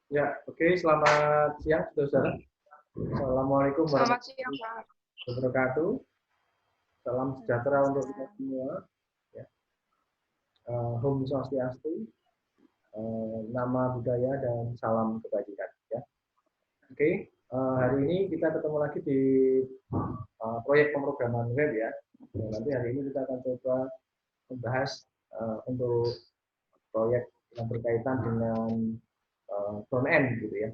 Ya, oke. Selamat siang, saudara. Assalamualaikum Selamat siang, warahmatullahi Pak. wabarakatuh. Salam sejahtera untuk kita semua. Ya. Om Swastiastu, nama budaya dan salam kebajikan. Ya. Oke, hari ini kita ketemu lagi di proyek pemrograman web ya. Nanti hari ini kita akan coba membahas untuk proyek yang berkaitan dengan front end gitu ya.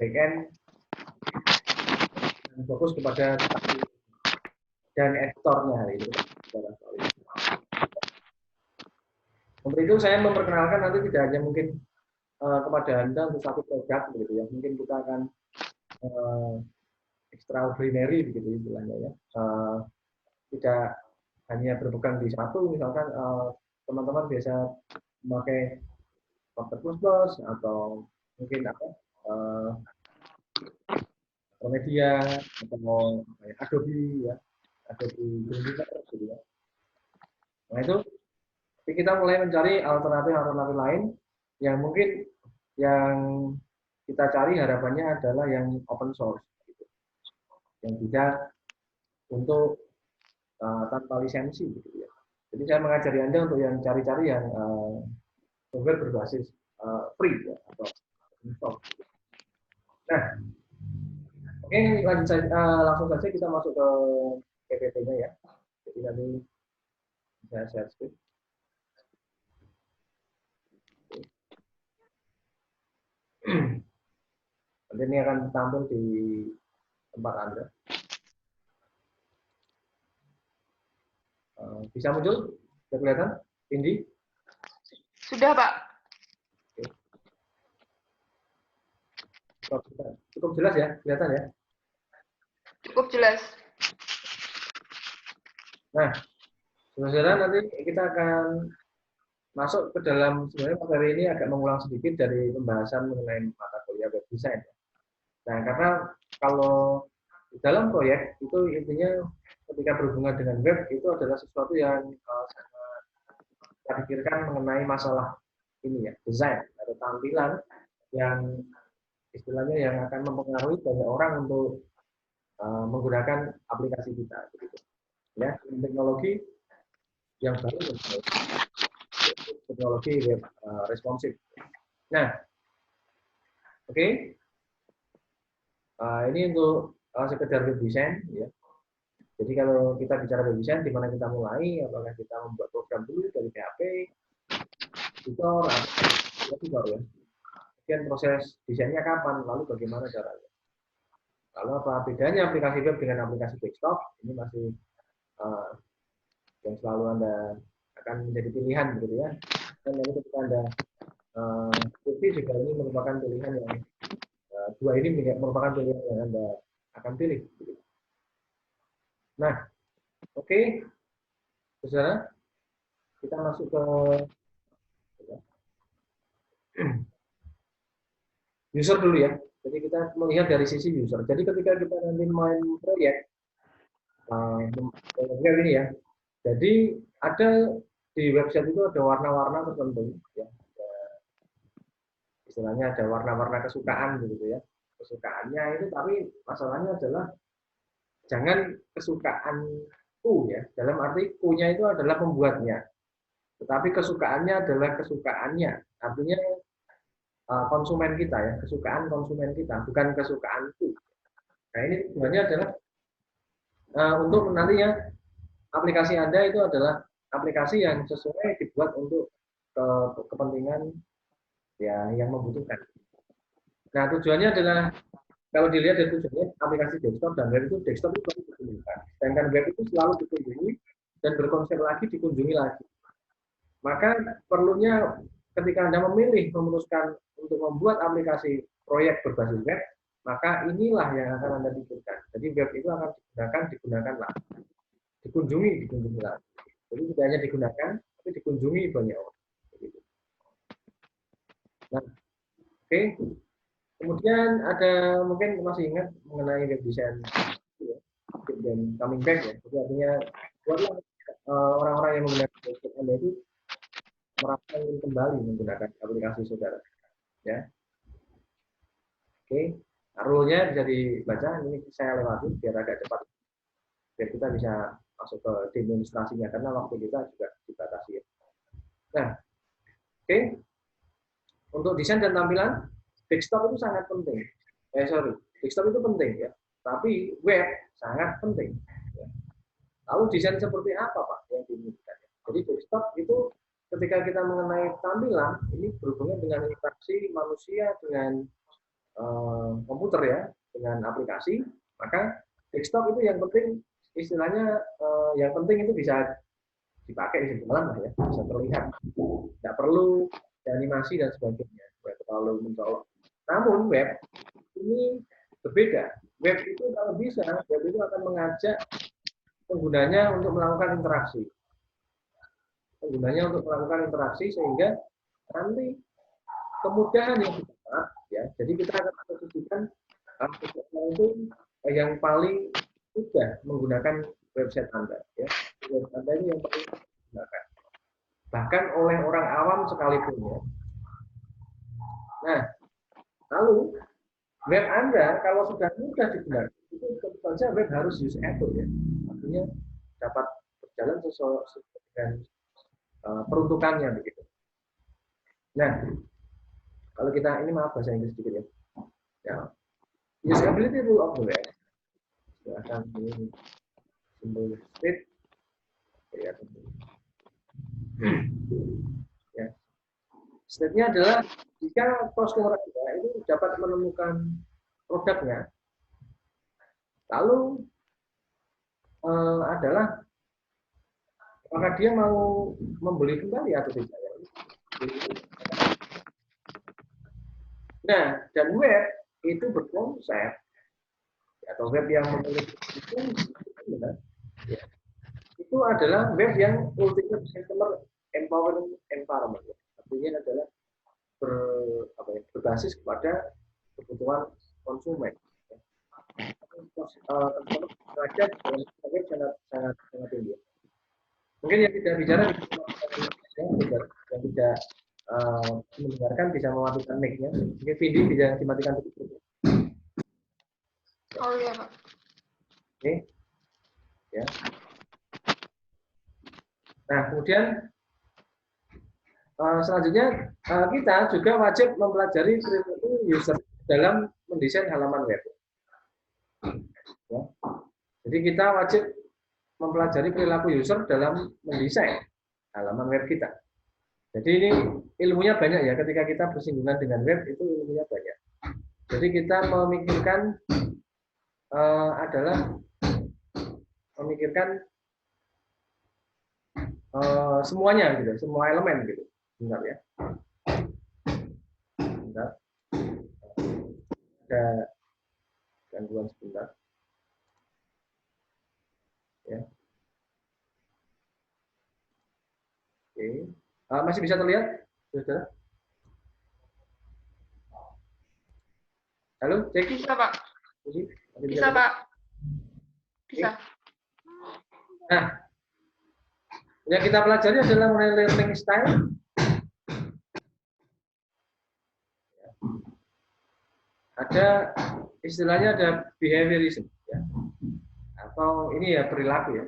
Back end fokus kepada dan editornya hari ini. Untuk itu saya memperkenalkan nanti tidak hanya mungkin kepada Anda untuk satu produk begitu ya. Mungkin kita akan extraordinary begitu istilahnya ya. Tidak hanya berpegang di satu, misalkan teman-teman biasa memakai WordPress atau mungkin apa media atau Adobe ya, Adobe Greenlight gitu ya. Nah itu kita mulai mencari alternatif lain yang mungkin yang kita cari harapannya adalah yang open source, gitu. Yang bisa untuk tanpa lisensi, gitu ya. Jadi saya mengajari Anda untuk yang cari-cari yang software berbasis free ya, atau open source. Nah, oke, langsung saja kita masuk ke PPT-nya ya. Jadi nanti saya share screen. Nanti ini akan tampil di tempat Anda. Bisa muncul? Sudah kelihatan? Indi? Sudah, Pak. Cukup jelas ya? Kelihatan ya? Cukup jelas. Nah, saudara nanti kita akan masuk ke dalam, sebenarnya materi ini agak mengulang sedikit dari pembahasan mengenai mata kuliah web design. Nah, karena kalau di dalam proyek itu intinya ketika berhubungan dengan web itu adalah sesuatu yang sangat kita pikirkan mengenai masalah ini ya, desain atau tampilan yang istilahnya yang akan mempengaruhi banyak orang untuk menggunakan aplikasi kita, begitu. Ya, teknologi yang baru, teknologi web responsif. Nah, oke, ini untuk sekedar web design ya. Jadi kalau kita bicara web design, di mana kita mulai? Apakah kita membuat program dulu dari PHP, editor, atau editor ya? Kemudian proses desainnya kapan? Lalu bagaimana caranya? Lalu apa bedanya aplikasi web dengan aplikasi desktop? Ini masih yang selalu Anda akan menjadi pilihan begitu ya. Dan nanti ketika Anda juga ini merupakan pilihan yang dua ini merupakan pilihan yang Anda akan pilih. Nah, oke, saudara, kita masuk ke user dulu ya. Jadi kita melihat dari sisi user. Jadi ketika kita nanti main proyek, ini ya. Jadi ada di website itu ada warna-warna tertentu, ya. Istilahnya ada warna-warna kesukaan gitu ya. Kesukaannya itu, tapi masalahnya adalah jangan kesukaanku ya. Dalam arti ku-nya itu adalah pembuatnya. Tetapi kesukaannya adalah kesukaannya. Artinya konsumen kita ya, kesukaan konsumen kita, bukan kesukaanku. Nah ini tujuannya adalah untuk nantinya aplikasi Anda itu adalah aplikasi yang sesuai dibuat untuk kepentingan ya yang membutuhkan. Nah tujuannya adalah kalau dilihat dari tujuannya aplikasi desktop dan web itu desktop itu baru dikunjungkan, sedangkan web itu selalu dikunjungi dan berkonsep lagi dikunjungi lagi. Maka perlunya ketika Anda memilih memutuskan untuk membuat aplikasi proyek berbasis web, maka inilah yang akan Anda pikirkan. Jadi web itu akan digunakan lagi, dikunjungi lagi. Jadi tidak hanya digunakan, tapi dikunjungi banyak orang. Nah, oke. Kemudian ada mungkin masih ingat mengenai web design dan coming back ya. Jadi artinya buatlah orang-orang yang menggunakan website Anda itu merasa ingin kembali menggunakan aplikasi saudara. Ya, oke. Nah, rule-nya bisa dibaca. Ini saya lewati biar agak cepat, biar kita bisa masuk ke demonstrasinya karena waktu kita juga dibatasi. Nah, oke. Untuk desain dan tampilan, desktop itu sangat penting. Desktop itu penting ya. Tapi web sangat penting. Ya. Lalu desain seperti apa Pak yang diinginkan? Jadi desktop itu ketika kita mengenai tampilan, ini berhubungan dengan interaksi manusia dengan komputer ya, dengan aplikasi, maka desktop itu yang penting, istilahnya yang penting itu bisa dipakai di lah ya, bisa terlihat, tidak perlu animasi dan sebagainya, terlalu mencolok. Namun web ini berbeda. Web itu kalau bisa, web itu akan mengajak penggunanya untuk melakukan interaksi. Penggunanya untuk melakukan interaksi sehingga nanti kemudahan yang didapat, ya. Jadi kita akan posisikan itu yang paling mudah menggunakan website Anda, ya. Website Anda ini yang paling digunakan. Bahkan oleh orang awam sekalipun, ya. Nah, lalu web Anda kalau sudah mudah digunakan, itu tentu saja web harus usable ya. Artinya dapat berjalan sesuai dengan peruntukannya begitu. Nah, kalau kita ini maaf bahasa Inggris sedikit ya. Ya, usability rule of the web. Silahkan ini simbol state. Ya, ya. State-nya adalah jika customer Anda itu dapat menemukan produknya, lalu adalah apakah dia mau membeli kembali atau tidak. Nah, dan web itu berkonsep atau web yang memiliki itu adalah web yang ultimate customer empowering environment. Artinya adalah berbasis kepada kebutuhan konsumen. Derajat web sangat tinggi. Mungkin yang tidak bicara yang tidak mendengarkan bisa mematikan mic-nya. Mungkin video bisa dimatikan dulu. Oh iya Pak. Oke, ya. Nah kemudian selanjutnya kita juga wajib mempelajari perilaku user dalam mendesain halaman web. Ya. Jadi kita wajib mempelajari perilaku user dalam mendesain halaman web kita. Jadi ini ilmunya banyak ya, ketika kita bersinggungan dengan web itu ilmunya banyak. Jadi kita memikirkan adalah memikirkan semuanya gitu, semua elemen gitu. Bentar ya. Bentar. Ada gangguan sebentar. Ya. Oke. Masih bisa terlihat, saudara? Halo, cek. Bisa Pak. Bisa Pak. Bisa. Nah, yang kita pelajari adalah mengenai learning style. Ada istilahnya ada behaviorism, ya. Atau ini ya perilaku ya.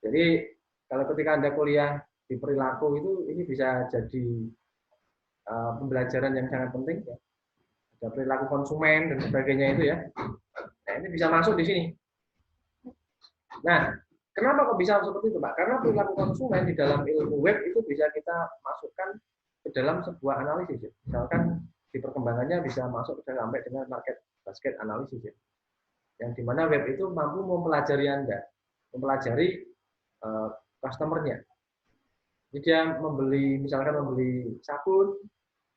Jadi kalau ketika Anda kuliah di perilaku itu ini bisa jadi pembelajaran yang sangat penting ya. Ada perilaku konsumen dan sebagainya itu ya. Nah, ini bisa masuk di sini. Nah, kenapa kok bisa seperti itu, Pak? Karena perilaku konsumen di dalam ilmu web itu bisa kita masukkan ke dalam sebuah analisis. Ya. Misalkan di perkembangannya bisa masuk sampai dengan market basket analisis ya. Yang dimana web itu mampu mempelajari Anda, mempelajari customer-nya. Jadi dia misalkan membeli sabun,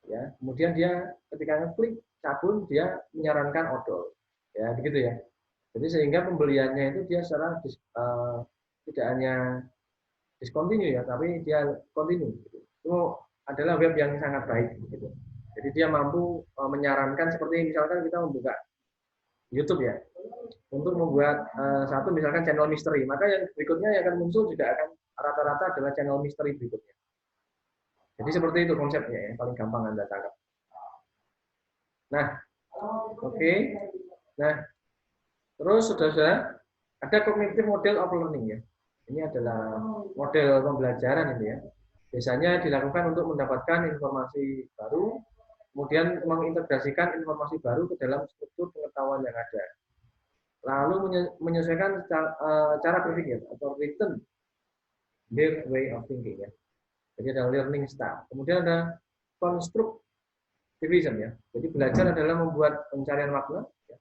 ya, kemudian dia ketika ngeklik sabun dia menyarankan odol, ya begitu ya. Jadi sehingga pembeliannya itu dia secara tidak hanya discontinue ya, tapi dia continue. Gitu. Itu adalah web yang sangat baik. Gitu. Jadi dia mampu menyarankan seperti misalkan kita membuka YouTube ya, untuk membuat satu misalkan channel misteri, maka yang berikutnya yang akan muncul juga akan rata-rata adalah channel misteri berikutnya. Jadi seperti itu konsepnya ya, paling gampang Anda tangkap. Nah, oke. Nah, terus sudah ada cognitive model of learning ya. Ini adalah model pembelajaran ini ya. Biasanya dilakukan untuk mendapatkan informasi baru, kemudian mengintegrasikan informasi baru ke dalam struktur pengetahuan yang ada. Lalu menyesuaikan cara berpikir atau written their way of thinking ya. Jadi ada learning style. Kemudian ada constructivism ya. Jadi belajar adalah membuat pencarian makna, ya.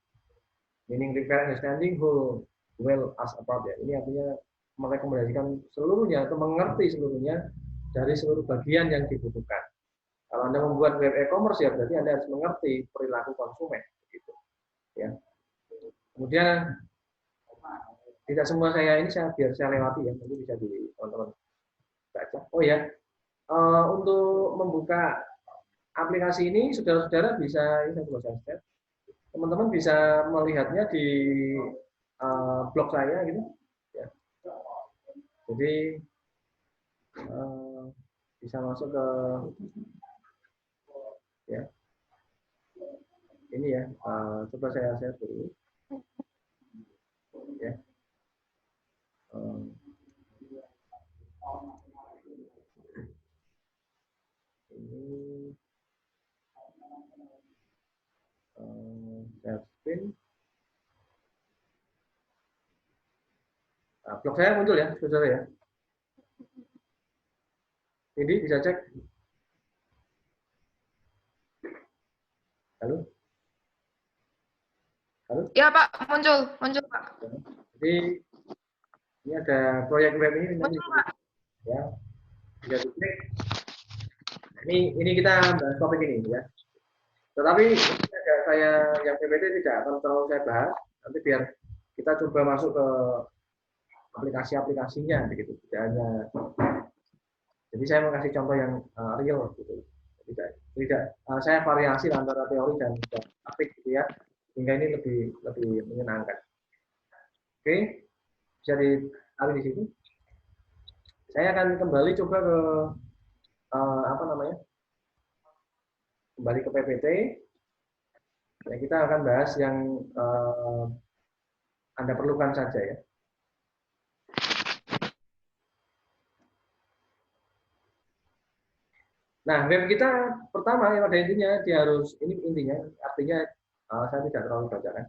Meaning repair understanding whole well as a part ya. Ini artinya merekomendasikan seluruhnya atau mengerti seluruhnya dari seluruh bagian yang dibutuhkan. Kalau Anda membuat web e-commerce ya berarti Anda harus mengerti perilaku konsumen gitu. Ya. Kemudian tidak semua biar saya lewati ya, nanti bisa di teman-teman baca. Oh ya, untuk membuka aplikasi ini saudara-saudara bisa ini saya share. Teman-teman bisa melihatnya di blog saya gitu. Ya. Jadi bisa masuk ke ya ini ya, coba saya share dulu ya. Ini share screen. Nah, blog saya muncul ya, saudara ya. Ini bisa cek. Halo? Halo? Ya Pak, muncul Pak. Jadi ini ada proyek web ini. Muncul Pak. Ya, bisa diklik. Ini kita bahas topik ini ya. Tetapi saya yang PPT tidak akan terlalu saya bahas. Nanti biar kita coba masuk ke aplikasi-aplikasinya begitu. Tidak hanya. Jadi saya mau kasih contoh yang real gitu. Tidak saya variasi antara teori dan praktik gitu ya. Sehingga ini lebih menyenangkan. Oke, bisa ditaruh di sini. Saya akan kembali coba ke kembali ke PPT. Ya, kita akan bahas yang Anda perlukan saja ya. Nah, web kita pertama yang pada intinya dia harus ini intinya artinya saya tidak terlalu bacakan.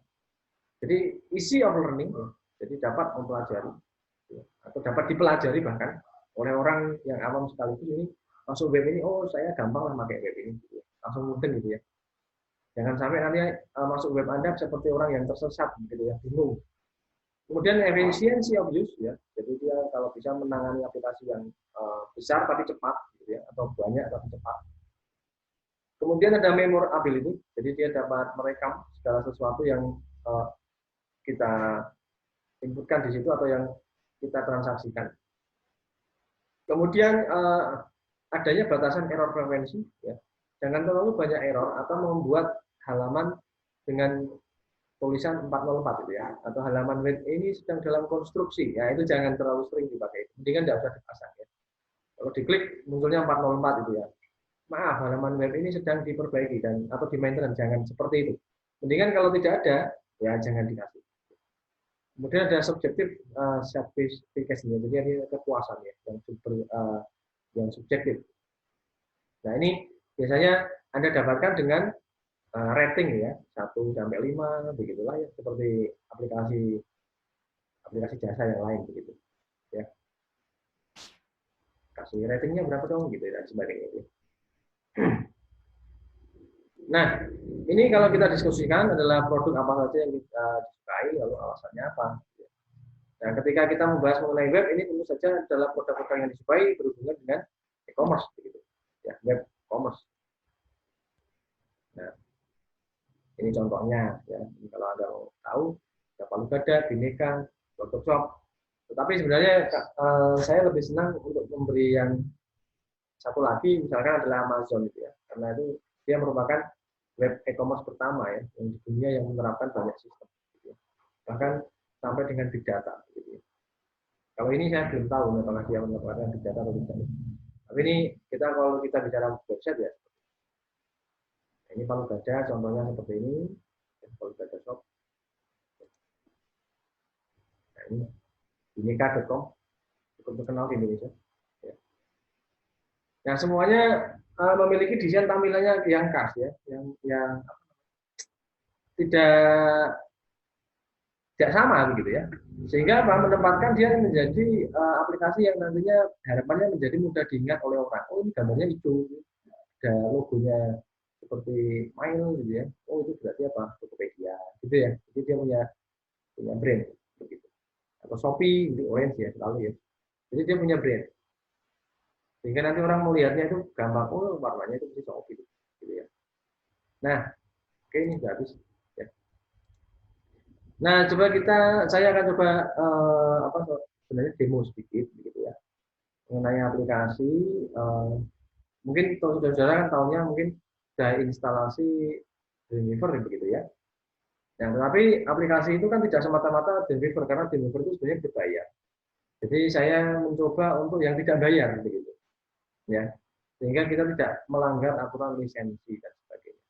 Jadi easy of learning, jadi dapat mempelajari atau dapat dipelajari bahkan oleh orang yang awam sekaligus ini masuk web ini, oh saya gampang lah pakai web ini, gitu. Langsung mungkin gitu ya. Jangan sampai nanti masuk web Anda seperti orang yang tersesat gitu ya, bingung. Kemudian efisiensi of use ya, jadi dia kalau bisa menangani aplikasi yang besar tapi cepat, gitu ya, atau banyak tapi cepat. Kemudian ada memorability, jadi dia dapat merekam segala sesuatu yang kita inputkan di situ atau yang kita transaksikan. Kemudian adanya batasan error frekuensi, ya. Jangan terlalu banyak error atau membuat halaman dengan tulisan 404 itu ya, atau halaman web ini sedang dalam konstruksi, ya itu jangan terlalu sering dipakai. Mendingan tidak usah dipasang ya. Kalau diklik munculnya 404 itu ya. Maaf, halaman web ini sedang diperbaiki dan atau di maintenance, jangan seperti itu. Mendingan kalau tidak ada, ya jangan dikasih. Kemudian ada subjektif certification, jadi ini kepuasan ya, yang subjektif. Nah ini biasanya Anda dapatkan dengan rating ya 1 sampai 5 begitulah ya, seperti aplikasi jasa yang lain begitu ya, kasih ratingnya berapa dong gitu dan sebagainya gitu. Nah ini kalau kita diskusikan adalah produk apa saja yang kita disukai lalu alasannya apa. Nah ketika kita membahas mengenai web ini tentu saja adalah produk-produk yang disukai berhubungan dengan e-commerce begitu ya, web commerce. Nah ini contohnya ya, kalau Anda mau tahu, Palu-Gada, Bineka, Photoshop. Tetapi sebenarnya saya lebih senang untuk memberi yang satu lagi, misalkan adalah Amazon gitu ya, karena itu dia merupakan web e-commerce pertama ya, yang di dunia yang menerapkan banyak sistem, gitu ya. Bahkan sampai dengan big data. Gitu ya. Kalau ini saya belum tahu apakah dia menerapkan big data atau tidak. Tapi ini kalau kita bicara website ya, ini Palu Gada contohnya seperti ini, Palu Gada Shop. Nah, ini bineka.com, cukup terkenal di Indonesia. Ya. Nah, semuanya memiliki desain tampilannya yang khas ya, yang tidak sama begitu ya. Sehingga apa, menempatkan dia menjadi aplikasi yang nantinya harapannya menjadi mudah diingat oleh orang. Oh, ini gambarnya hijau, ada logonya seperti Mail gitu ya. Oh, itu berarti apa? Tokopedia gitu ya. Jadi dia punya brand begitu. Atau Shopee itu orange ya selalu ya. Jadi dia punya brand. Sehingga nanti orang melihatnya itu gampang, oh warnanya itu bisa Shopee gitu ya. Nah, oke, ini sudah habis. Ya. Nah, saya akan coba sebenarnya demo sedikit gitu ya mengenai aplikasi. Mungkin saudara-saudara kan tahunya mungkin sudah instalasi Dreamweaver begitu ya. Nah, tetapi aplikasi itu kan tidak semata-mata Dreamweaver karena Dreamweaver itu sebenarnya berbayar. Jadi saya mencoba untuk yang tidak bayar begitu, ya, sehingga kita tidak melanggar aturan lisensi dan sebagainya.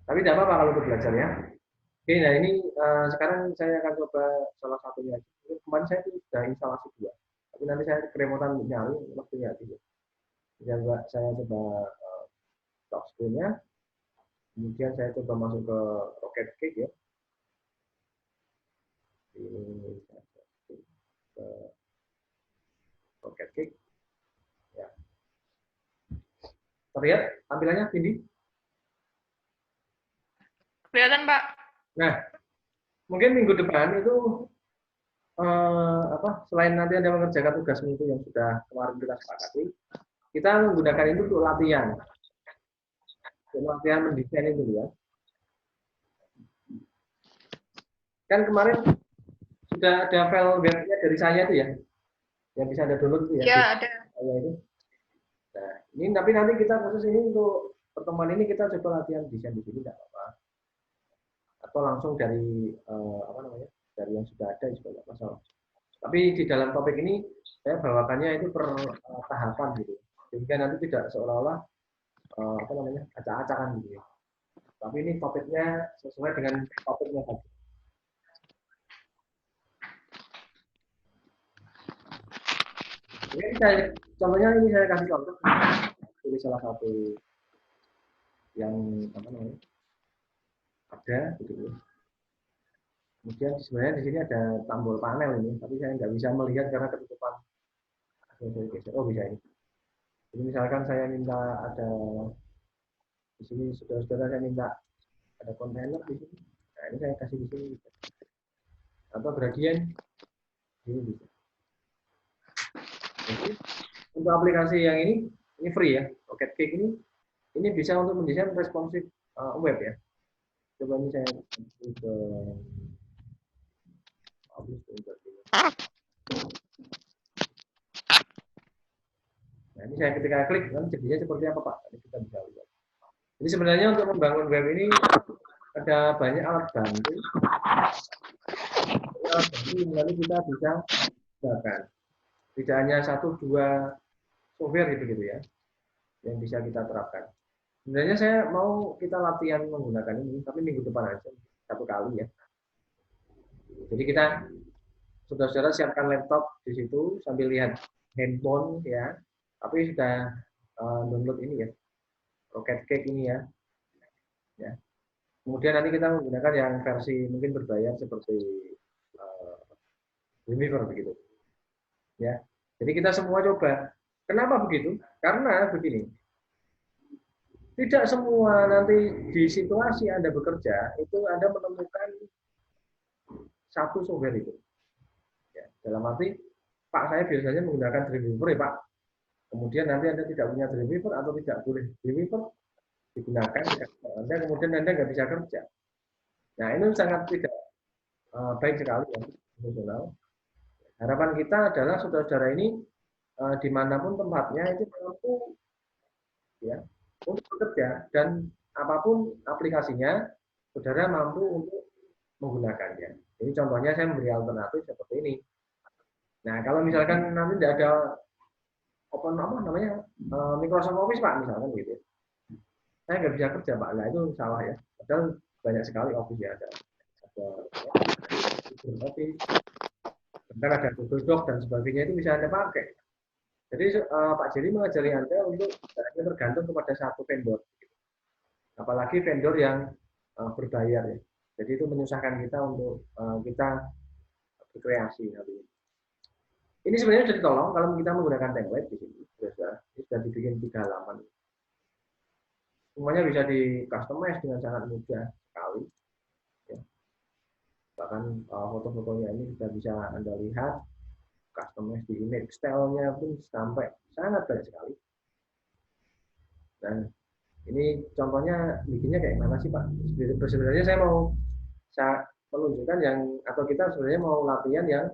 Tapi tidak apa-apa kalau untuk belajar ya. Oke, nah ini sekarang saya akan coba salah satunya. Kemarin saya sudah instalasi 2, tapi nanti saya kerepotan nyari waktunya gitu. Jadi saya coba stop screen-nya, kemudian saya coba masuk ke Rocket Cake ya. Ini saya ke Rocket Cake. Ya. Terlihat tampilannya Cindy? Kelihatan, Pak. Nah, mungkin minggu depan itu selain nanti Anda mengerjakan tugas itu yang sudah kemarin kita sepakati, kita menggunakan itu untuk latihan. Untuk latihan mendesain itu ya. Kan kemarin sudah ada file webnya dari saya itu ya, yang bisa Anda download itu ya. Iya, ada. Saya itu. Nah, ini tapi nanti kita khusus ini untuk pertemuan ini kita coba latihan desain di sini, tidak apa-apa. Atau langsung dari dari yang sudah ada juga tidak masalah. Tapi di dalam topik ini saya bawakannya itu per tahapan gitu, sehingga nanti tidak seolah-olah acak-acakan gitu ya. Tapi ini topiknya sesuai dengan topiknya tadi. Contohnya ini saya kasih contoh, pilih salah satu yang ada gitu. Kemudian sebenarnya di sini ada tombol panel ini, tapi saya nggak bisa melihat karena ketutupan. Oh, bisa ini. Jadi misalkan saya minta ada di sini, saudara-saudara saya minta ada kontainer di sini. Nah, ini saya kasih di sini. Atau gradien ini bisa. Jadi, untuk aplikasi yang ini free ya. Rocket Cake ini bisa untuk mendesain responsif web ya. Coba ini saya ke nah, ini saya ketika klik kan jadinya seperti apa Pak? Ini kita bisa lihat. Jadi sebenarnya untuk membangun web ini ada banyak alat bantu. Alat bantu lalu kita bisa gunakan. Tidak hanya 1-2 software gitu ya yang bisa kita terapkan. Sebenarnya saya mau kita latihan menggunakan ini, tapi minggu depan aja 1 kali ya. Jadi kita saudara-saudara siapkan laptop di situ sambil lihat handphone ya, tapi sudah download ini ya, Rocket Cake ini ya. Ya. Kemudian nanti kita menggunakan yang versi mungkin berbayar seperti Dreamweaver begitu. Ya. Jadi kita semua coba. Kenapa begitu? Karena begini. Tidak semua nanti di situasi Anda bekerja itu Anda menemukan satu software itu. Ya, dalam arti Pak saya biasanya menggunakan Dreamweaver ya Pak. Kemudian nanti Anda tidak punya Dreamweaver atau tidak boleh Dreamweaver digunakan, kemudian Anda nggak bisa kerja. Nah ini sangat tidak baik sekali ya, profesional. Harapan kita adalah saudara-saudara ini dimanapun tempatnya itu mampu ya untuk bekerja dan apapun aplikasinya, saudara mampu untuk menggunakannya. Jadi contohnya saya memberi alternatif seperti ini. Nah kalau misalkan nanti tidak ada open apa namanya Microsoft Office Pak misalkan gitu. Saya nggak bisa kerja Pak, nah itu salah ya. Padahal banyak sekali Office ya ada Office, bahkan ada Google Doc dan sebagainya itu bisa Anda pakai. Jadi Pak Jerry mengajari Anda untuk tergantung kepada satu vendor. Apalagi vendor yang berbayar ya. Jadi itu menyusahkan kita untuk kita berkreasi nanti. Ini sebenarnya sudah ditolong kalau kita menggunakan template di sini. Sudah dibikin 3 halaman. Semuanya bisa di customize dengan sangat mudah sekali. Ya. Bahkan foto-fotonya ini sudah bisa Anda lihat, customize di image style-nya pun sampai sangat banyak sekali. Dan ini contohnya bikinnya kayak mana sih Pak? Sebenarnya saya menunjukkan yang atau kita sebenarnya mau latihan yang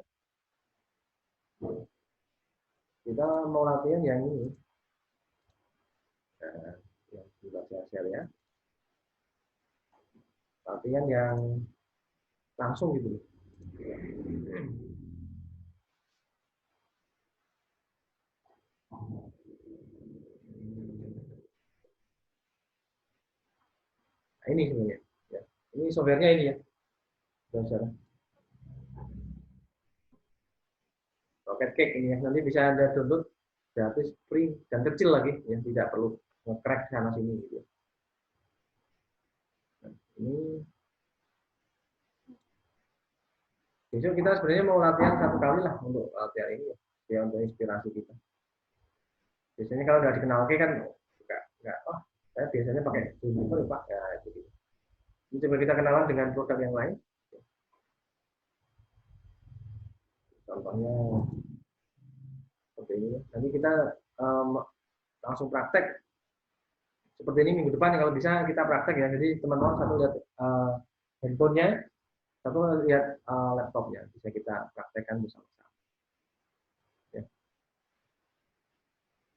ini. Nah, yang sudah saya share ya. Latihan yang langsung gitu. Nah, ini sebenarnya. Ya. Ini softwarenya ini ya. Saudara. Rocket Cake ini ya. Nanti bisa Anda download gratis, free, dan kecil lagi. Ya. Tidak perlu nge-crack sana sini gitu. Nah, ini besok kita sebenarnya mau latihan 1 kali lah untuk latihan ini ya. Ya untuk inspirasi kita. Biasanya kalau udah dikenal kan enggak saya biasanya pakai Dreamweaver ya Pak. Ya, gitu. Ini coba kita kenalan dengan produk yang lain. Contohnya seperti ini. Nanti kita langsung praktek seperti ini minggu depan kalau bisa kita praktek ya. Jadi teman-teman satu lihat handphonenya, satu lihat laptopnya, bisa kita praktekkan bersama-sama. Ya.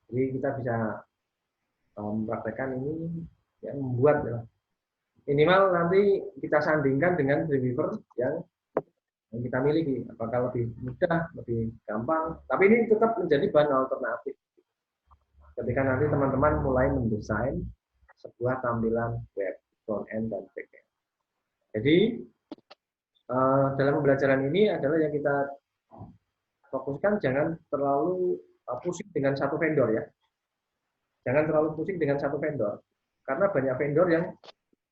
Jadi kita bisa mempraktekkan ini ya, membuat ya. Minimal nanti kita sandingkan dengan Dreamweaver yang kita miliki, apakah lebih mudah, lebih gampang, tapi ini tetap menjadi bahan alternatif ketika nanti teman-teman mulai mendesain sebuah tampilan web, front end dan back end. Jadi dalam pembelajaran ini adalah yang kita fokuskan jangan terlalu pusing dengan satu vendor ya. Jangan terlalu pusing dengan satu vendor, karena banyak vendor yang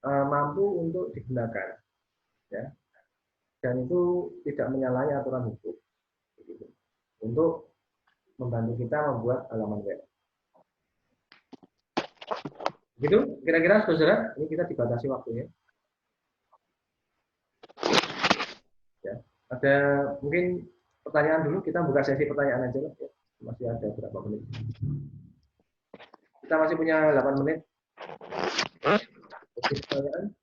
mampu untuk digunakan, ya. Dan itu tidak menyalahi aturan hukum, gitu. Untuk membantu kita membuat halaman web. Gitu, kira-kira saudara, ini kita dibatasi waktunya. Ya, ada mungkin pertanyaan dulu, kita buka sesi pertanyaan aja lah, ya. Masih ada berapa menit? Kita masih punya 8 menit. Pertanyaan?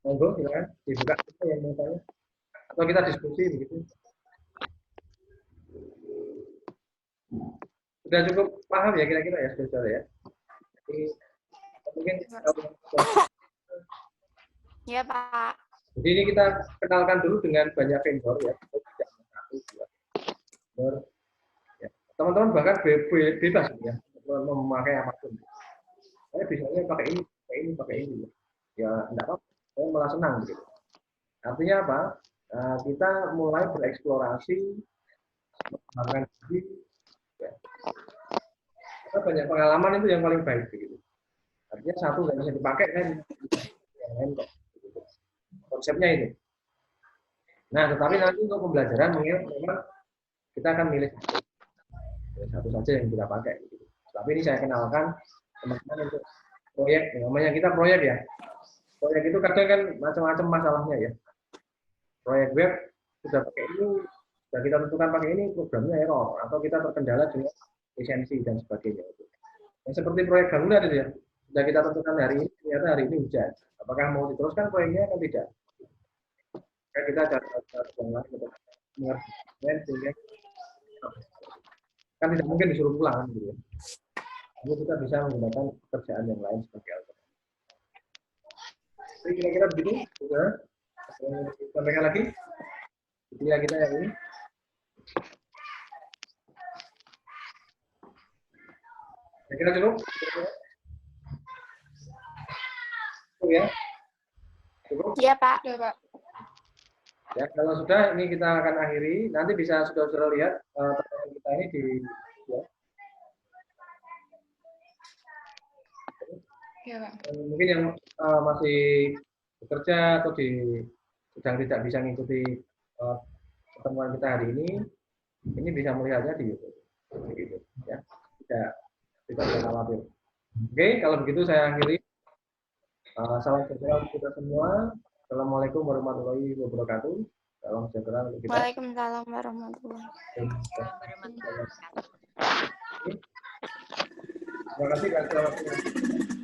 Monggo, silakan dibuka yang mau tanya. Atau kita diskusi begitu. Sudah cukup paham ya kira-kira ya saudara ya. Jadi mungkin ya Pak. Jadi ini kita kenalkan dulu dengan banyak vendor ya. Tidak satu dua vendor. Ya. Teman-teman bahkan bebas ya memakai apapun. Saya biasanya pakai ini. Ya enggak apa-apa. Saya malah senang gitu. Artinya apa? Kita mulai bereksplorasi, mengembangkan diri. Ya. Kita banyak pengalaman itu yang paling baik gitu. Artinya satu nggak bisa dipakai kan yang lain kok. Konsepnya itu. Nah, tetapi nanti untuk pembelajaran memang kita akan milih satu saja yang kita pakai. Gitu. Tapi ini saya kenalkan teman-teman untuk proyek, namanya kita proyek ya. Proyek itu kadang kan macam-macam masalahnya ya. Proyek web sudah pakai ini, sudah kita tentukan pakai ini, programnya error atau kita terkendala dengan lisensi dan sebagainya. Yang seperti proyek bangunan itu ya, sudah kita tentukan hari ini, ternyata hari ini hujan. Apakah mau diteruskan proyeknya atau tidak? Kita cari yang lain untuk mengerjakan sehingga kan tidak mungkin disuruh pulang gitu ya. Lalu kita bisa menggunakan pekerjaan yang lain sebagai alternatif. Jadi kira-kira begitu, sudah. Sampaikan lagi. Itulah kita yang ini. Kira cukup? Cukup ya? Cukup? Iya, Pak. Udah, Pak. Ya, kalau sudah ini kita akan akhiri. Nanti bisa saudara lihat pertemuan kita ini di ya. Iya, Pak. Mungkin yang masih bekerja atau sedang tidak bisa mengikuti pertemuan kita hari ini bisa melihatnya di YouTube. Begitu, ya. Tidak usah khawatir. Oke, kalau begitu saya akhiri. Salam sejahtera untuk kita semua. Assalamualaikum warahmatullahi wabarakatuh. Salam sejahtera untuk kita. Waalaikumsalam warahmatullahi Terima kasih.